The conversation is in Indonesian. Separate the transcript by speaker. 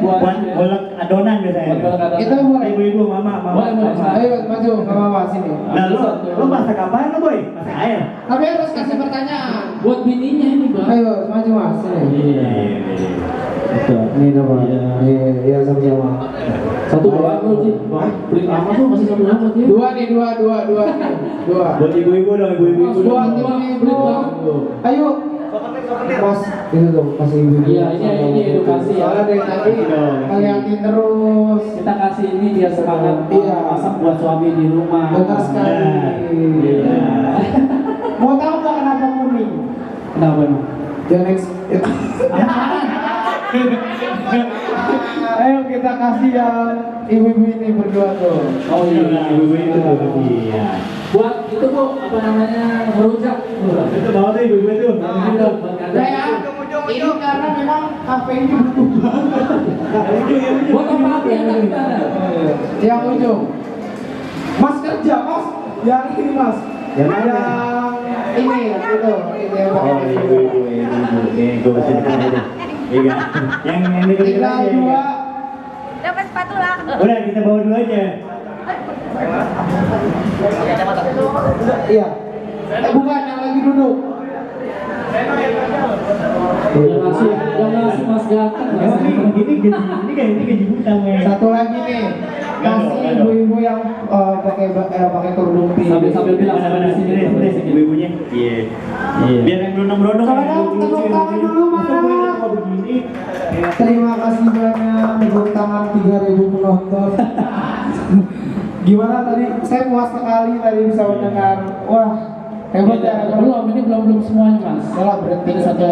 Speaker 1: buat golek adonan biasanya.
Speaker 2: Itu boleh.
Speaker 1: Ibu-ibu, mama.
Speaker 2: Ayo maju ke bawah sini.
Speaker 1: Nah, lo masak apaan lo, Boy? Masak air.
Speaker 2: Tapi harus kasih pertanyaan.
Speaker 3: Buat bininya ini, Bang.
Speaker 2: Ayo maju Mas. Sini.
Speaker 3: Betul.
Speaker 2: Ini apa? Iya sama-sama.
Speaker 3: Satu doang lu, Ci. Beli lama tuh masih satu doang buat dia.
Speaker 2: Dua nih.
Speaker 1: Buat ibu-ibu dong, ibu-ibu.
Speaker 2: Buat ibu. Ayo. Mas, itu tuh kasih ibu.
Speaker 3: Iya, ini edukasi ya.
Speaker 2: Soalnya dari tadi ngeliatin terus.
Speaker 3: Kita kasih ini biar semangat masak buat suami di rumah.
Speaker 2: Benar sekali.
Speaker 3: Iya.
Speaker 2: Mau tahu nggak kenapa kuning?
Speaker 3: Kenapa emang?
Speaker 2: Yang next. Ayo kita kasih yang ibu-ibu ini berdua tuh.
Speaker 1: Oh iya, ibu-ibu itu tuh. Iya.
Speaker 3: Buat itu Bu, apa namanya? Merujak.
Speaker 1: Itu bawa tuh ibu-ibu itu.
Speaker 2: Udah ya. Ini karena memang kafe ini butuh banget.
Speaker 3: Buat apa lagi yang kita ada?
Speaker 2: Yang ujung. Mas kerja, Mas. Yang ini, Mas.
Speaker 1: Yang mana?
Speaker 2: Ini itu. Ini yang
Speaker 1: Oh,
Speaker 2: pakai
Speaker 1: ibu-ibu. Gue kasih depan aja. Iya. Yang deket
Speaker 2: tinggal
Speaker 1: aja.
Speaker 2: dua.
Speaker 4: Dapat spatula.
Speaker 1: Udah, kita bawa dulu aja.
Speaker 2: Iya. Bukan yang lagi duduk.
Speaker 3: Yang ngasih Mas Gatan.
Speaker 1: Ini gaji buta, men.
Speaker 2: Satu lagi nih. Kasih ibu-ibu yang pakai kerudung pink.
Speaker 3: Sambil bilang
Speaker 1: Mana-mana sini ibu-ibunya. Iya. Biar yang berondong-berondong.
Speaker 2: Tepuk tangan dulu, Mas.
Speaker 1: Kalau begini.
Speaker 2: Terima kasih banyak tepuk tangan 3.000 penonton. Gimana tadi? Saya puas sekali tadi bisa mendengar. Wah, hebat ya.
Speaker 3: Belum, ini belum semuanya Mas.
Speaker 2: Salah berhenti.
Speaker 3: Ini satu